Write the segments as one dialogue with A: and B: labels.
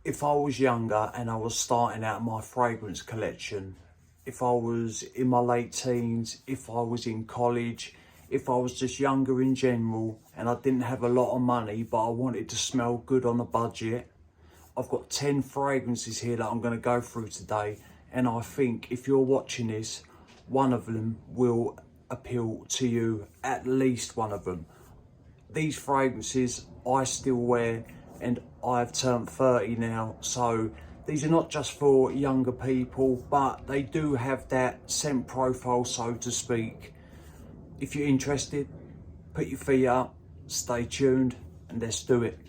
A: If I was younger and I was starting out my fragrance collection, if I was in my late teens, if I was in college, if I was just younger in general and I didn't have a lot of money but I wanted to smell good on a budget, I've got 10 fragrances here that I'm going to go through today, and I think if you're watching this, one of them will appeal to you, at least one of them. These fragrances I still wear, and I've turned 30 now, so these are not just for younger people, but they do have that scent profile, so to speak. If you're interested, put your feet up, stay tuned, and let's do it.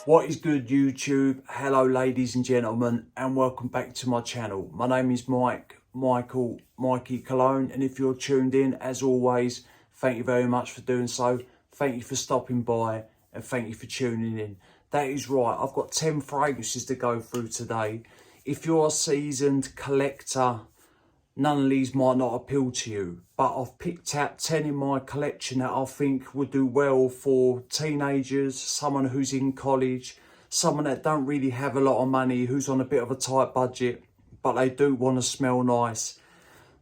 A: What is good, YouTube? Hello ladies and gentlemen, and welcome back to my channel. My name is Mikey Cologne, and if you're tuned in, as always, thank you very much for doing so. Thank you for stopping by, and thank you for tuning in. That is right, I've got 10 fragrances to go through today. If you're a seasoned collector, none of these might not appeal to you, but I've picked out 10 in my collection that I think would do well for teenagers, someone who's in college, someone that don't really have a lot of money, who's on a bit of a tight budget, but they do want to smell nice.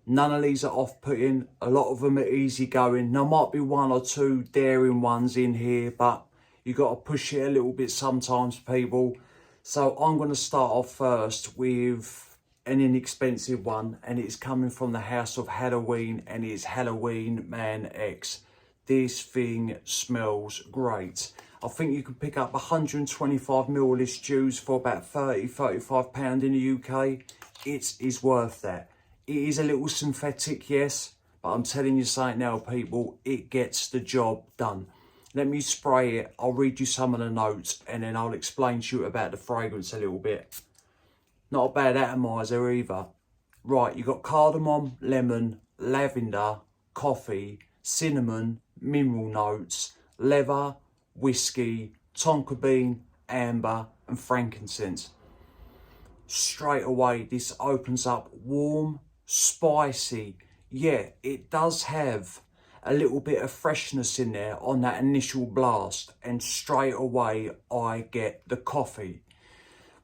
A: None of these are off-putting, a lot of them are easygoing. There might be one or two daring ones in here, but you got to push it a little bit sometimes, people. So I'm going to start off first with an inexpensive one, and it's coming from the house of Halloween, and it's Halloween Man X. This thing smells great. I think you can pick up 125ml of this juice for about £30–35 in the UK. It is worth that. It is a little synthetic, yes, but I'm telling you something now, people, it gets the job done. Let me spray it, I'll read you some of the notes, and then I'll explain to you about the fragrance a little bit. Not a bad atomizer either. Right, you got cardamom, lemon, lavender, coffee, cinnamon, mineral notes, leather, whiskey, tonka bean, amber, and frankincense. Straight away, this opens up warm, spicy. Yeah, it does have a little bit of freshness in there on that initial blast, and straight away I get the coffee.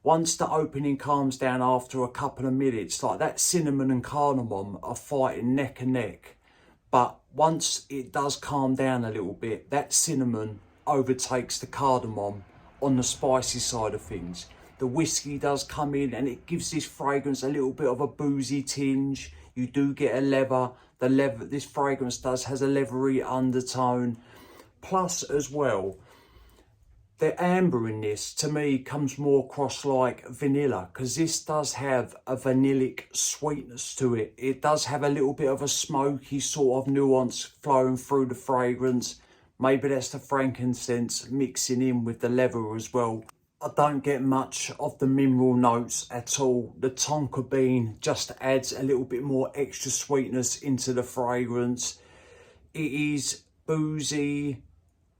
A: Once the opening calms down after a couple of minutes, like that cinnamon and cardamom are fighting neck and neck. But once it does calm down a little bit, that cinnamon overtakes the cardamom on the spicy side of things. The whiskey does come in and it gives this fragrance a little bit of a boozy tinge. You do get a leather. This fragrance has a leathery undertone. Plus as well, the amber in this, to me, comes more across like vanilla, because this does have a vanillic sweetness to it. It does have a little bit of a smoky sort of nuance flowing through the fragrance. Maybe that's the frankincense mixing in with the leather as well. I don't get much of the mineral notes at all. The tonka bean just adds a little bit more extra sweetness into the fragrance. It is boozy,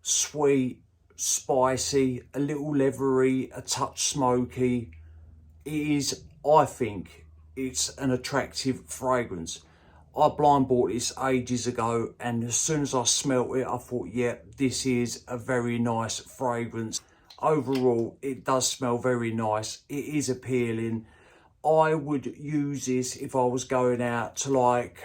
A: sweet, spicy, a little leathery, a touch smoky. It is, I think, it's an attractive fragrance. I blind bought this ages ago, and as soon as I smelt it, I thought, yeah, this is a very nice fragrance. Overall, it does smell very nice. It is appealing. I would use this if I was going out to like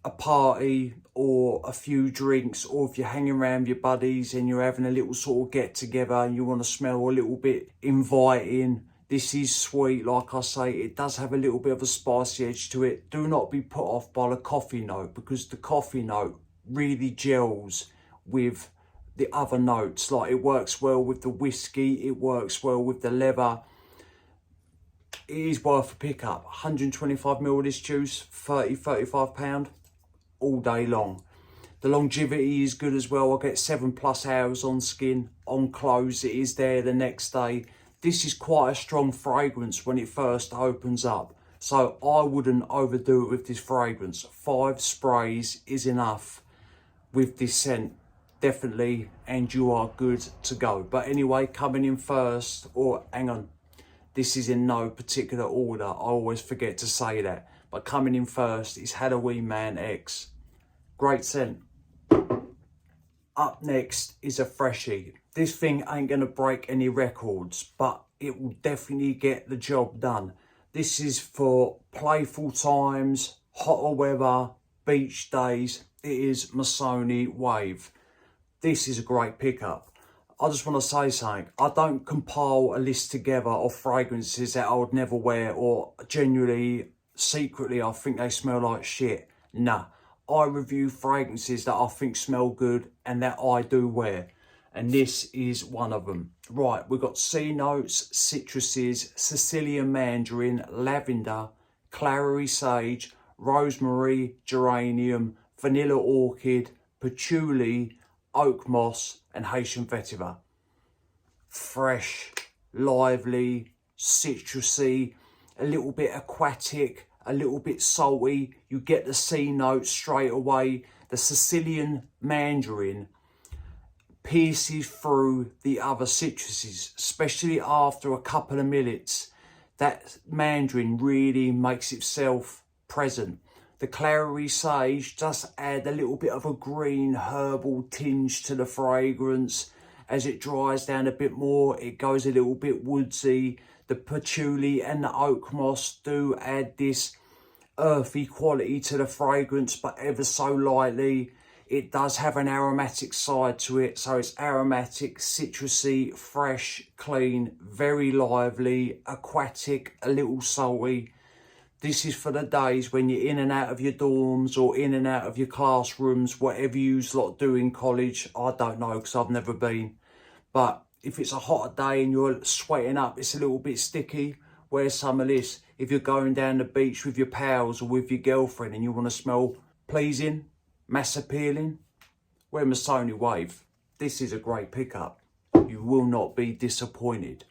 A: a party or a few drinks, or if you're hanging around with your buddies and you're having a little sort of get together and you want to smell a little bit inviting. This is sweet, like I say, it does have a little bit of a spicy edge to it. Do not be put off by the coffee note, because the coffee note really gels with the other notes. Like, it works well with the whiskey, it works well with the leather. It is worth a pickup. 125ml of this juice, £30–35 all day long. The longevity is good as well. I get 7+ hours on skin, on clothes. It is there the next day. This is quite a strong fragrance when it first opens up, so I wouldn't overdo it with this fragrance. 5 sprays is enough with this scent. definitely, and you are good to go. But anyway, coming in first, or hang on, this is in no particular order, I always forget to say that, but coming in first is Halloween Man X. Great scent. Up next is a freshie. This thing ain't gonna break any records, but it will definitely get the job done. This is for playful times, hotter weather, beach days. It is Masoni Wave. This is a great pickup. I just want to say something. I don't compile a list together of fragrances that I would never wear, or genuinely, secretly, I think they smell like shit. Nah. I review fragrances that I think smell good and that I do wear. And this is one of them. Right, we've got sea notes, citruses, Sicilian mandarin, lavender, clary sage, rosemary, geranium, vanilla orchid, patchouli, oak moss and Haitian vetiver. Fresh, lively, citrusy, a little bit aquatic, a little bit salty. You get the sea notes straight away. The Sicilian mandarin pierces through the other citruses, especially after a couple of minutes. That mandarin really makes itself present. The clary sage does add a little bit of a green herbal tinge to the fragrance. As it dries down a bit more, it goes a little bit woodsy. The patchouli and the oak moss do add this earthy quality to the fragrance, but ever so lightly. It does have an aromatic side to it, so it's aromatic, citrusy, fresh, clean, very lively, aquatic, a little salty. This is for the days when you're in and out of your dorms or in and out of your classrooms, whatever you lot do in college. I don't know, because I've never been. But if it's a hotter day and you're sweating up, it's a little bit sticky, wear some of this. If you're going down the beach with your pals or with your girlfriend and you want to smell pleasing, mass appealing, wear Masoni Wave. This is a great pickup. You will not be disappointed.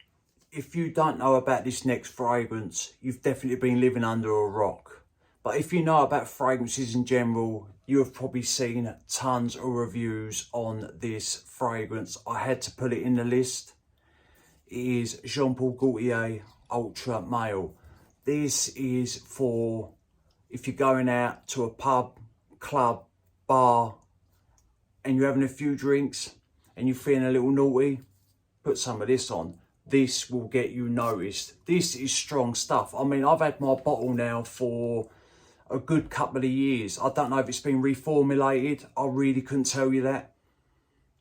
A: If you don't know about this next fragrance, you've definitely been living under a rock. But if you know about fragrances in general, you have probably seen tons of reviews on this fragrance. I had to put it in the list. It is Jean Paul Gaultier Ultra Male. This is for if you're going out to a pub, club, bar, and you're having a few drinks and you're feeling a little naughty, put some of this on. This will get you noticed. This is strong stuff. I mean, I've had my bottle now for a good couple of years. I don't know if it's been reformulated. I really couldn't tell you that.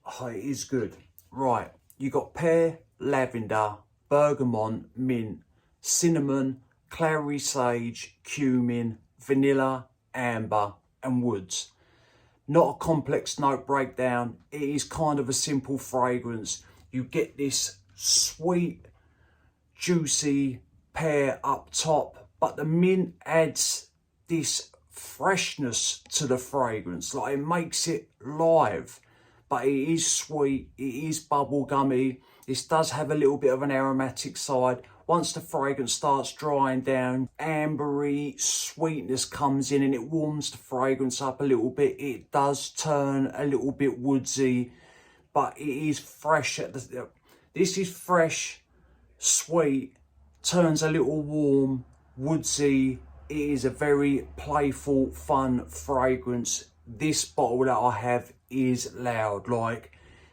A: Oh, it is good. Right, you got pear, lavender, bergamot, mint, cinnamon, clary sage, cumin, vanilla, amber and woods. Not a complex note breakdown. It is kind of a simple fragrance. You get this sweet, juicy pear up top, but the mint adds this freshness to the fragrance. Like, it makes it live, but it is sweet, it is bubblegummy. This does have a little bit of an aromatic side. Once the fragrance starts drying down, ambery sweetness comes in and it warms the fragrance up a little bit. It does turn a little bit woodsy, but it is fresh at the... This is fresh, sweet, turns a little warm, woodsy. It is a very playful, fun fragrance. This bottle that I have is loud. Like,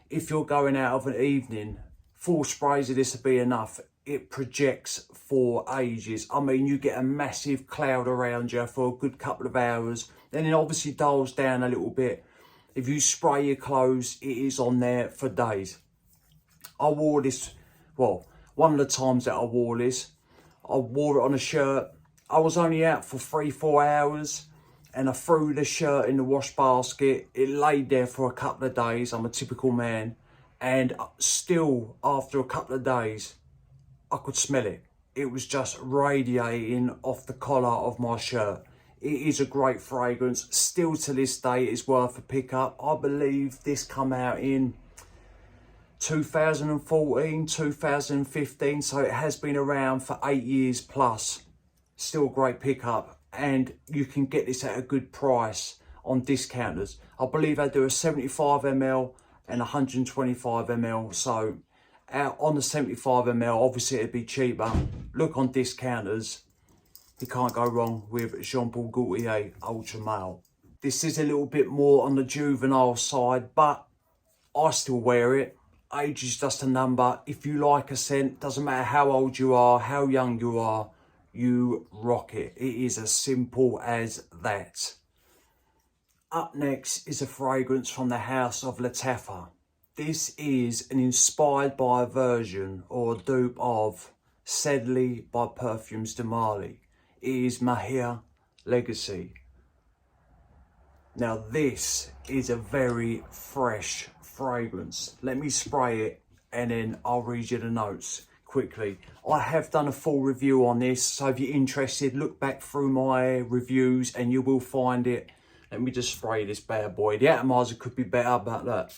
A: if you're going out of an evening, 4 sprays of this will be enough. It projects for ages. I mean, you get a massive cloud around you for a good couple of hours. Then it obviously dials down a little bit. If you spray your clothes, it is on there for days. I wore this, well, one of the times that I wore this, I wore it on a shirt. I was only out for 3-4 hours and I threw the shirt in the wash basket. It laid there for a couple of days. I'm a typical man. And still, after a couple of days, I could smell it. It was just radiating off the collar of my shirt. It is a great fragrance. Still to this day, it is worth a pickup. I believe this come out in 2014, 2015, so it has been around for 8 years plus. Still a great pickup, and you can get this at a good price on discounters. I believe they do a 75 ml and 125 ml. So out on the 75 ml, obviously it'd be cheaper. Look on discounters, you can't go wrong with Jean Paul Gaultier Ultra Male. This is a little bit more on the juvenile side, but I still wear it. Age is just a number. If you like a scent, doesn't matter how old you are, how young you are, you rock it. It is as simple as that. Up next is a fragrance from the house of Lagerfield. This is an inspired by a version or a dupe of Sedley by Perfumes de Marly. It is Mahia Legacy. Now this is a very fresh fragrance. Let me spray it and then I'll read you the notes quickly. I have done a full review on this, so if you're interested, look back through my reviews and you will find it. Let me just spray this bad boy. The atomizer could be better, but look,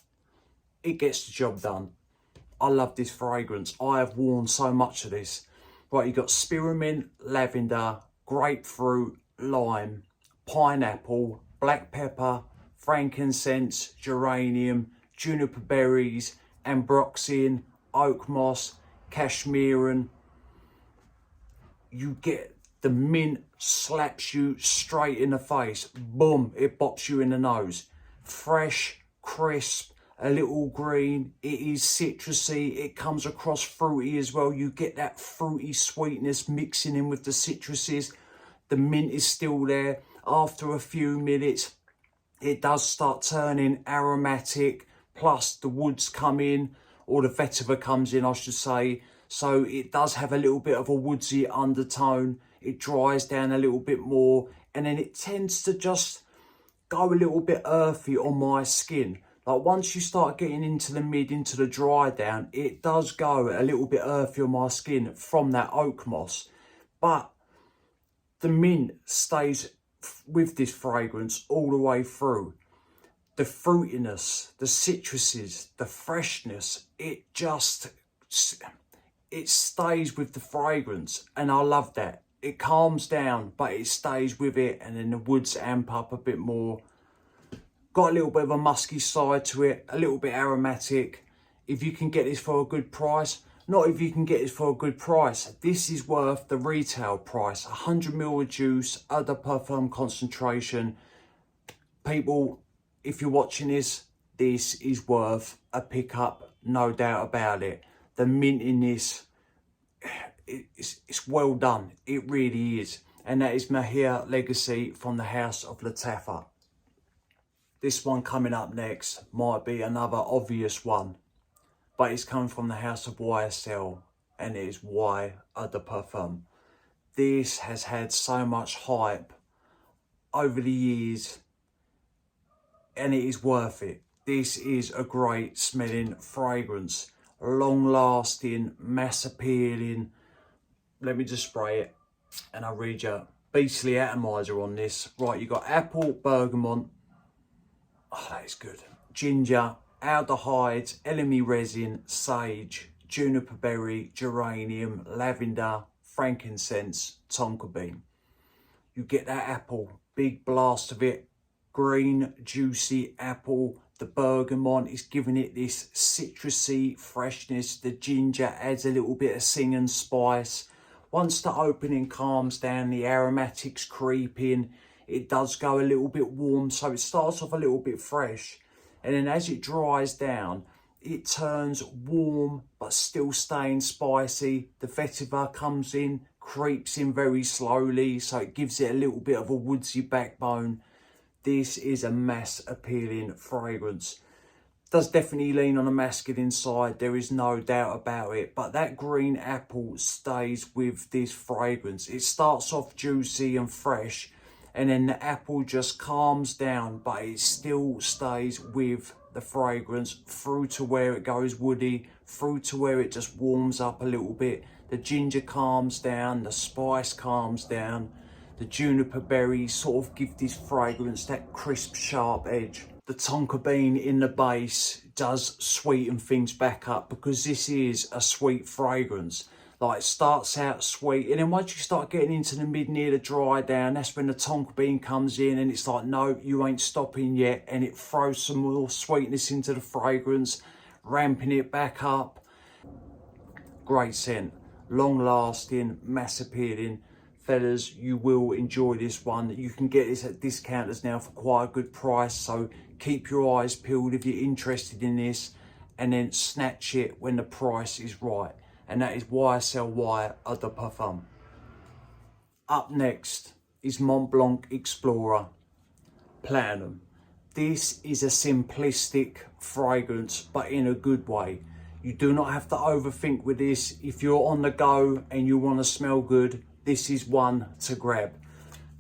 A: it gets the job done. I love this fragrance. I have worn so much of this. Right, you got spearmint, lavender, grapefruit, lime, pineapple, black pepper, frankincense, geranium, juniper berries, ambroxan, oak moss, cashmeran. You get the mint slaps you straight in the face. Boom, it bops you in the nose. Fresh, crisp, a little green. It is citrusy. It comes across fruity as well. You get that fruity sweetness mixing in with the citruses. The mint is still there. After a few minutes, it does start turning aromatic. Plus the woods come in, or the vetiver comes in, I should say. So it does have a little bit of a woodsy undertone. It dries down a little bit more, and then it tends to just go a little bit earthy on my skin. Like once you start getting into the into the dry down, it does go a little bit earthy on my skin from that oak moss. But the mint stays with this fragrance all the way through. The fruitiness, the citruses, the freshness, it stays with the fragrance, and I love that. It calms down, but it stays with it, and then the woods amp up a bit more. Got a little bit of a musky side to it, a little bit aromatic. If you can get this for a good price, not if you can get this for a good price, this is worth the retail price. 100 ml of juice, eau de parfum concentration. People, if you're watching this, this is worth a pickup, no doubt about it. The mint in this, it's well done. It really is. And that is Mahia Legacy from the house of Lagerfield. This one coming up next might be another obvious one, but it's coming from the house of YSL, and it is Y Eau de Parfum. This has had so much hype over the years, and it is worth it. This is a great smelling fragrance, long lasting, mass appealing. Let me just spray it and I'll read you. Beastly atomizer on this. Right, you got apple, bergamot. Oh, that is good. Ginger, aldehydes, elemi resin, sage, juniper berry, geranium, lavender, frankincense, tonka bean. You get that apple, big blast of it. Green, juicy apple. The bergamot is giving it this citrusy freshness. The ginger adds a little bit of sing and spice. Once the opening calms down, the aromatics creep in. It does go a little bit warm, so it starts off a little bit fresh. And then as it dries down, it turns warm, but still staying spicy. The vetiver comes in, creeps in very slowly, so it gives it a little bit of a woodsy backbone. This is a mass appealing fragrance. Does definitely lean on the masculine side, there is no doubt about it, but that green apple stays with this fragrance. It starts off juicy and fresh, and then the apple just calms down, but it still stays with the fragrance through to where it goes woody, through to where it just warms up a little bit. The ginger calms down, the spice calms down, the juniper berries sort of give this fragrance that crisp, sharp edge. The tonka bean in the base does sweeten things back up, because this is a sweet fragrance. Like it starts out sweet, and then once you start getting into the mid near the dry down, that's when the tonka bean comes in, and it's like, no, you ain't stopping yet, and it throws some more sweetness into the fragrance, ramping it back up. Great scent, long lasting, mass appealing. Fellas, you will enjoy this one. You can get this at discounters now for quite a good price, so keep your eyes peeled if you're interested in this, and then snatch it when the price is right. And that is YSLY Eau de Parfum. Up next is Mont Blanc Explorer Platinum. This is a simplistic fragrance, but in a good way. You do not have to overthink with this. If you're on the go and you want to smell good, this is one to grab.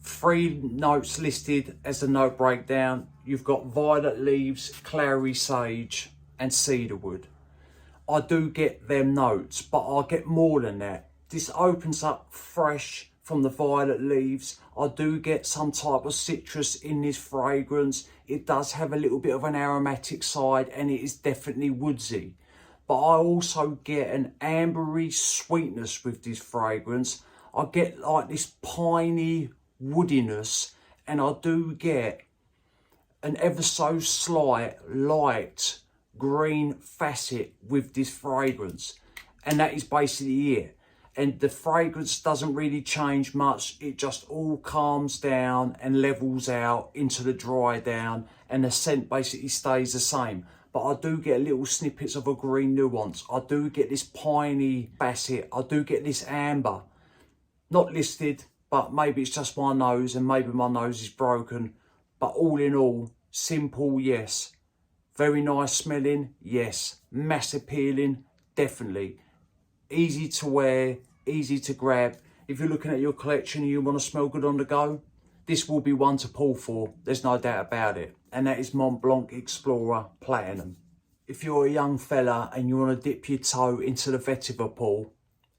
A: 3 notes listed as the note breakdown. You've got violet leaves, clary sage, and cedarwood. I do get them notes, but I get more than that. This opens up fresh from the violet leaves. I do get some type of citrus in this fragrance. It does have a little bit of an aromatic side, and it is definitely woodsy. But I also get an ambery sweetness with this fragrance. I get like this piney woodiness, and I do get an ever so slight light green facet with this fragrance, and that is basically it. And the fragrance doesn't really change much. It just all calms down and levels out into the dry down, and the scent basically stays the same. But I do get little snippets of a green nuance. I do get this piney facet. I do get this amber. Not listed, but maybe it's just my nose, and maybe my nose is broken. But all in all, simple, yes. Very nice smelling, yes. Mass appealing, definitely. Easy to wear, easy to grab. If you're looking at your collection and you want to smell good on the go, this will be one to pull for. There's no doubt about it. And that is Mont Blanc Explorer Platinum. If you're a young fella and you want to dip your toe into the vetiver pool,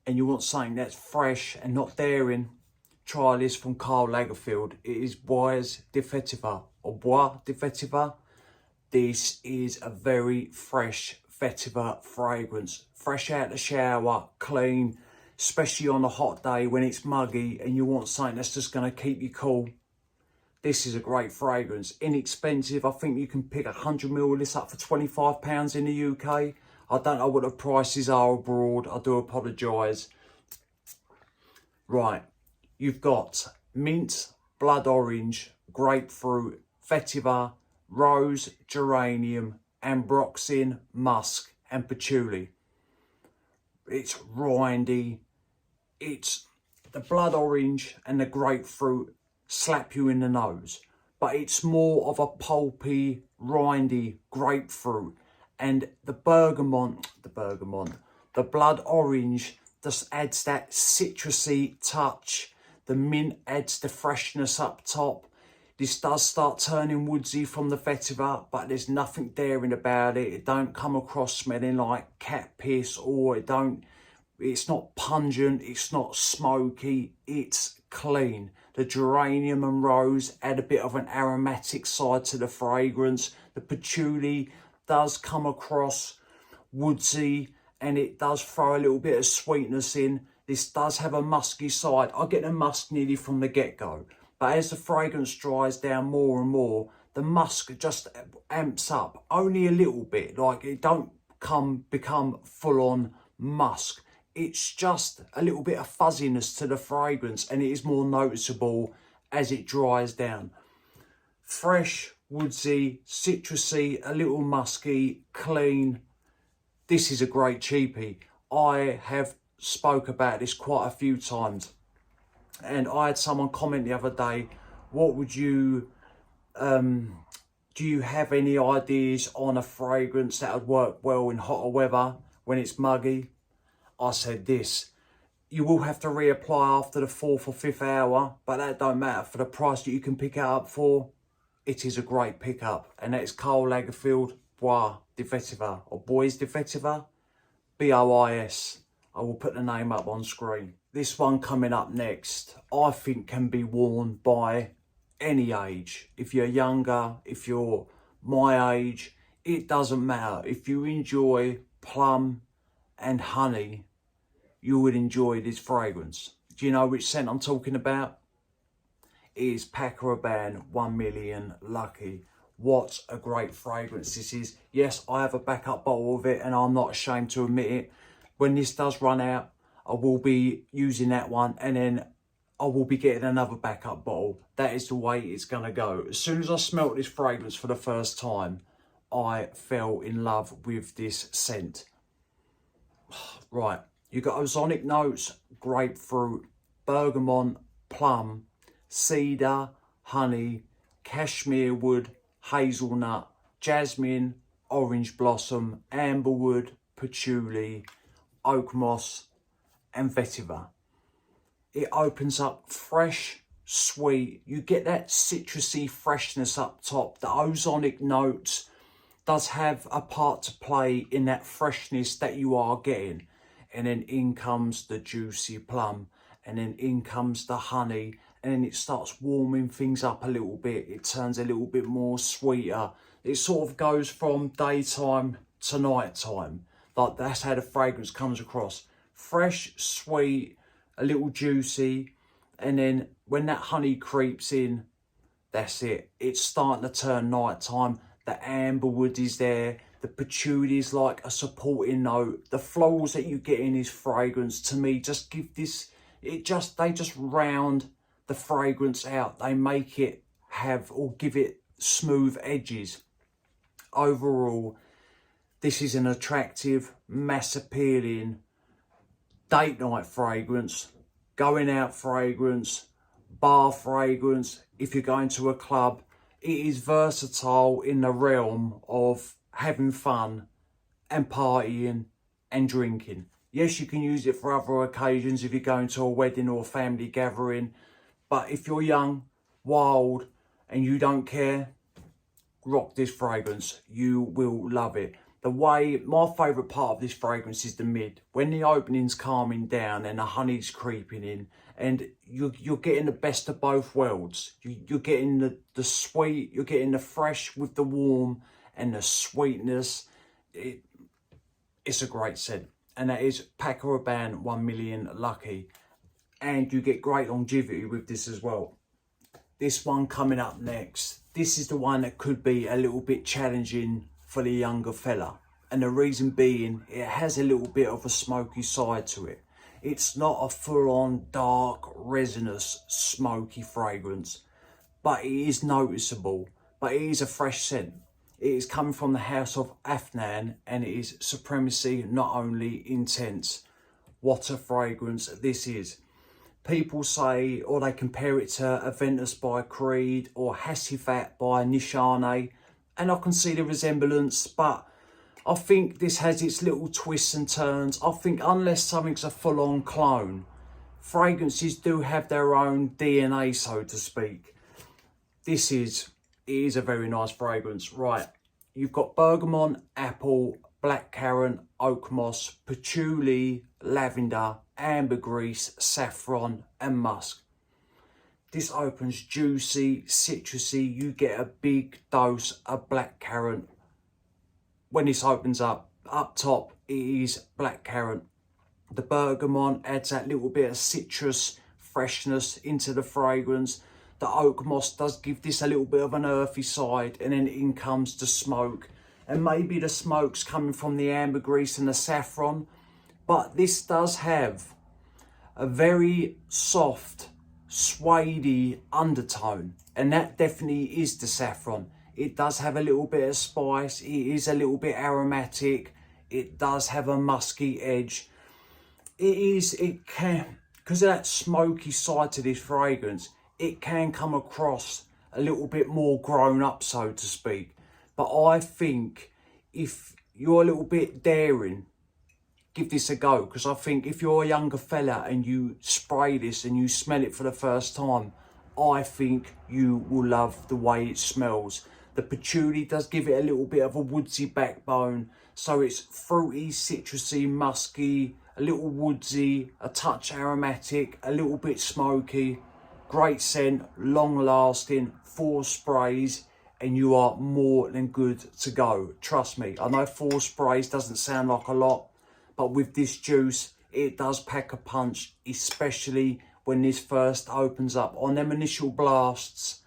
A: and you want something that's fresh and not daring, try this from Karl Lagerfeld. It is Bois de Vetiver, or Bois de Vetiver. This is a very fresh vetiver fragrance. Fresh out the shower, clean, especially on a hot day when it's muggy and you want something that's just going to keep you cool. This is a great fragrance. Inexpensive. I think you can pick 100ml of this up for £25 in the UK. I don't know what the prices are abroad. I do apologise. Right. You've got mint, blood orange, grapefruit, vetiver, rose, geranium, ambroxan, musk, and patchouli. It's rindy. It's the blood orange and the grapefruit slap you in the nose, but it's more of a pulpy, rindy grapefruit, and the blood orange just adds that citrusy touch. The mint adds the freshness up top. This does start turning woodsy from the vetiver, but there's nothing daring about it. It don't come across smelling like cat piss, or it's not pungent, it's not smoky, it's clean. The geranium and rose add a bit of an aromatic side to the fragrance. The patchouli does come across woodsy, and it does throw a little bit of sweetness in. This does have a musky side. I get the musk nearly from the get-go. But as the fragrance dries down more and more, the musk just amps up only a little bit. Like, it don't become full-on musk. It's just a little bit of fuzziness to the fragrance, and it is more noticeable as it dries down. Fresh, woodsy, citrusy, a little musky, clean. This is a great cheapie. I have spoke about this quite a few times. And I had someone comment the other day, what would you, do you have any ideas on a fragrance that would work well in hotter weather when it's muggy? I said this, you will have to reapply after the 4th or 5th hour, but that don't matter. For the price that you can pick it up for, it is a great pickup. And that is Karl Lagerfeld Bois de Vetiver, or Bois de Vetiver, BOIS. I will put the name up on screen. This one coming up next, I think can be worn by any age. If you're younger, if you're my age, it doesn't matter. If you enjoy plum and honey, you would enjoy this fragrance. Do you know which scent I'm talking about? It is Paco Rabanne 1 Million Lucky. What a great fragrance this is. Yes, I have a backup bottle of it and I'm not ashamed to admit it. When this does run out, I will be using that one and then I will be getting another backup bottle. That is the way it's going to go. As soon as I smelt this fragrance for the first time, I fell in love with this scent. Right, you got ozonic notes, grapefruit, bergamot, plum, cedar, honey, cashmere wood, hazelnut, jasmine, orange blossom, amberwood, patchouli, oak moss and vetiver. It opens up fresh, sweet. You get that citrusy freshness up top. The ozonic notes does have a part to play in that freshness that you are getting. And then in comes the juicy plum. And then in comes the honey. And then it starts warming things up a little bit. It turns a little bit more sweeter. It sort of goes from daytime to nighttime. Like that's how the fragrance comes across. Fresh, sweet, a little juicy. And then when that honey creeps in, that's it. It's starting to turn nighttime. The amberwood is there. The patchouli is like a supporting note. The florals that you get in this fragrance, to me, just give this, they just round the fragrance out. They make it have or give it smooth edges. Overall, this is an attractive, mass appealing date night fragrance, going out fragrance, bar fragrance. If you're going to a club, it is versatile in the realm of having fun and partying and drinking. Yes, you can use it for other occasions if you're going to a wedding or a family gathering. But if you're young, wild, and you don't care, rock this fragrance. You will love it. My favourite part of this fragrance is the mid. When the opening's calming down and the honey's creeping in, and you're getting the best of both worlds. You're getting the sweet, you're getting the fresh with the warm and the sweetness. It's a great scent. And that is Paco Rabanne 1 Million Lucky. And you get great longevity with this as well. This one coming up next. This is the one that could be a little bit challenging for the younger fella. And the reason being, it has a little bit of a smoky side to it. It's not a full-on dark, resinous, smoky fragrance. But it is noticeable. But it is a fresh scent. It is coming from the house of Afnan. And it is Supremacy, not only intense. What a fragrance this is. People say, or they compare it to Aventus by Creed or Hassifat by Nishane. And I can see the resemblance, but I think this has its little twists and turns. I think unless something's a full-on clone, fragrances do have their own DNA, so to speak. It is a very nice fragrance. Right, you've got bergamot, apple, blackcurrant, oak moss, patchouli, lavender, ambergris, saffron and musk. This opens juicy, citrusy. You get a big dose of blackcurrant. When this opens up top, it is blackcurrant. The bergamot adds that little bit of citrus freshness into the fragrance. The oak moss does give this a little bit of an earthy side, and then in comes the smoke. And maybe the smoke's coming from the ambergris and the saffron, but this does have a very soft, suede undertone, and that definitely is the saffron. It does have a little bit of spice. It is a little bit aromatic. It does have a musky edge. It can, because of that smoky side to this fragrance, it can come across a little bit more grown up, so to speak. But I think if you're a little bit daring, give this a go, because I think if you're a younger fella and you spray this and you smell it for the first time, I think you will love the way it smells. The patchouli does give it a little bit of a woodsy backbone, so it's fruity, citrusy, musky, a little woodsy, a touch aromatic, a little bit smoky. Great scent, long lasting, 4 sprays, and you are more than good to go. Trust me, I know 4 sprays doesn't sound like a lot, but with this juice, It does pack a punch, especially when this first opens up. On them initial blasts,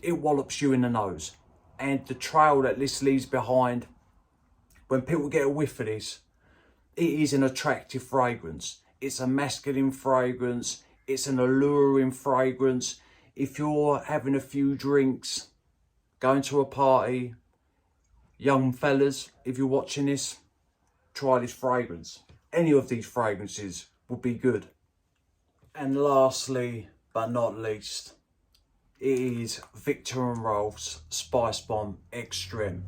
A: it wallops you in the nose. And the trail that this leaves behind, when people get a whiff of this, it is an attractive fragrance. It's a masculine fragrance. It's an alluring fragrance. If you're having a few drinks, going to a party, young fellas, if you're watching this, try this fragrance. Any of these fragrances would be good. And lastly, but not least, it is Viktor and Rolf's Spice Bomb Extreme.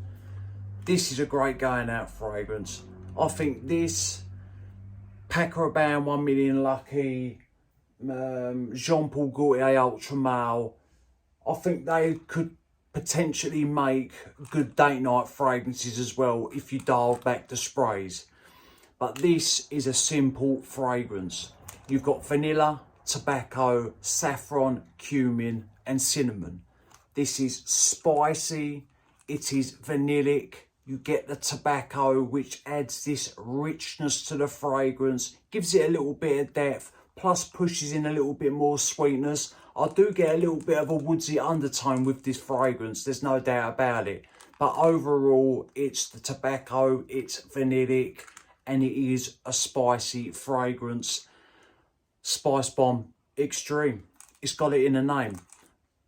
A: This is a great going out fragrance. I think this, Paco Rabanne 1 Million Lucky, Jean Paul Gaultier Ultra Male, I think they could potentially make good date night fragrances as well if you dial back the sprays. But this is a simple fragrance. You've got vanilla, tobacco, saffron, cumin and cinnamon. This is spicy, it is vanillic. You get the tobacco, which adds this richness to the fragrance, gives it a little bit of depth, plus pushes in a little bit more sweetness. I do get a little bit of a woodsy undertone with this fragrance, there's no doubt about it. But overall, it's the tobacco, it's vanillic, and it is a spicy fragrance. Spice Bomb Extreme. It's got it in the name.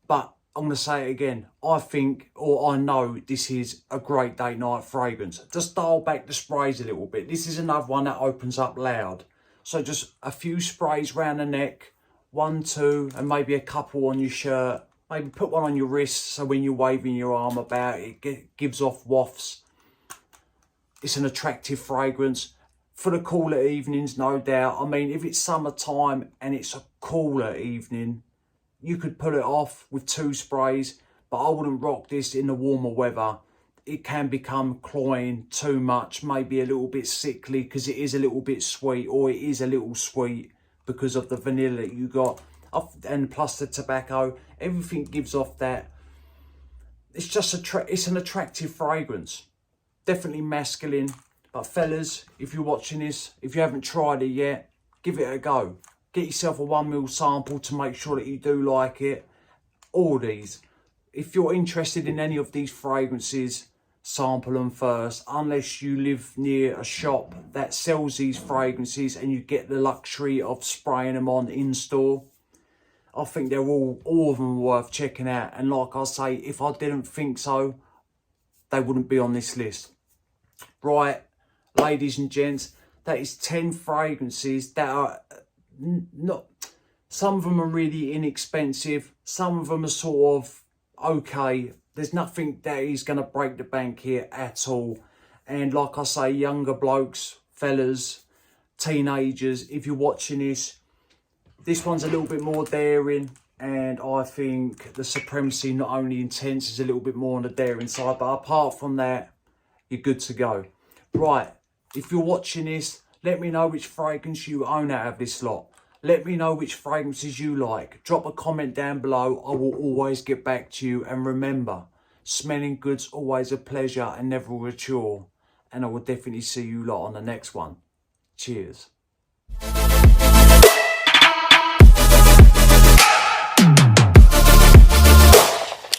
A: But I'm going to say it again. I think, or I know, this is a great date night fragrance. Just dial back the sprays a little bit. This is another one that opens up loud. So just a few sprays around the neck. 1, 2, and maybe a couple on your shirt. Maybe put one on your wrist so when you're waving your arm about, it gives off wafts. It's an attractive fragrance. For the cooler evenings, no doubt. I mean, if it's summertime and it's a cooler evening, you could put it off with 2 sprays, but I wouldn't rock this in the warmer weather. It can become cloying too much, maybe a little bit sickly because it is a little bit sweet, or it is a little sweet because of the vanilla that you got, and plus the tobacco. Everything gives off that. It's just it's an attractive fragrance. Definitely masculine. But fellas, if you're watching this, if you haven't tried it yet, give it a go. Get yourself a 1 ml sample to make sure that you do like it. All these. If you're interested in any of these fragrances, sample them first. Unless you live near a shop that sells these fragrances and you get the luxury of spraying them on in store. I think they're all of them are worth checking out. And like I say, if I didn't think so, they wouldn't be on this list. Right, ladies and gents, that is 10 fragrances that are not, some of them are really inexpensive, some of them are sort of okay. There's nothing that is going to break the bank here at all. And like I say, younger blokes, fellas, teenagers, if you're watching this one's a little bit more daring, and I think the Supremacy, not only intense, is a little bit more on the daring side, but apart from that, you're good to go. Right, if you're watching this, let me know which fragrance you own out of this lot. Let me know which fragrances you like. Drop a comment down below. I will always get back to you. And remember, smelling good's always a pleasure and never a chore. And I will definitely see you lot on the next one. Cheers.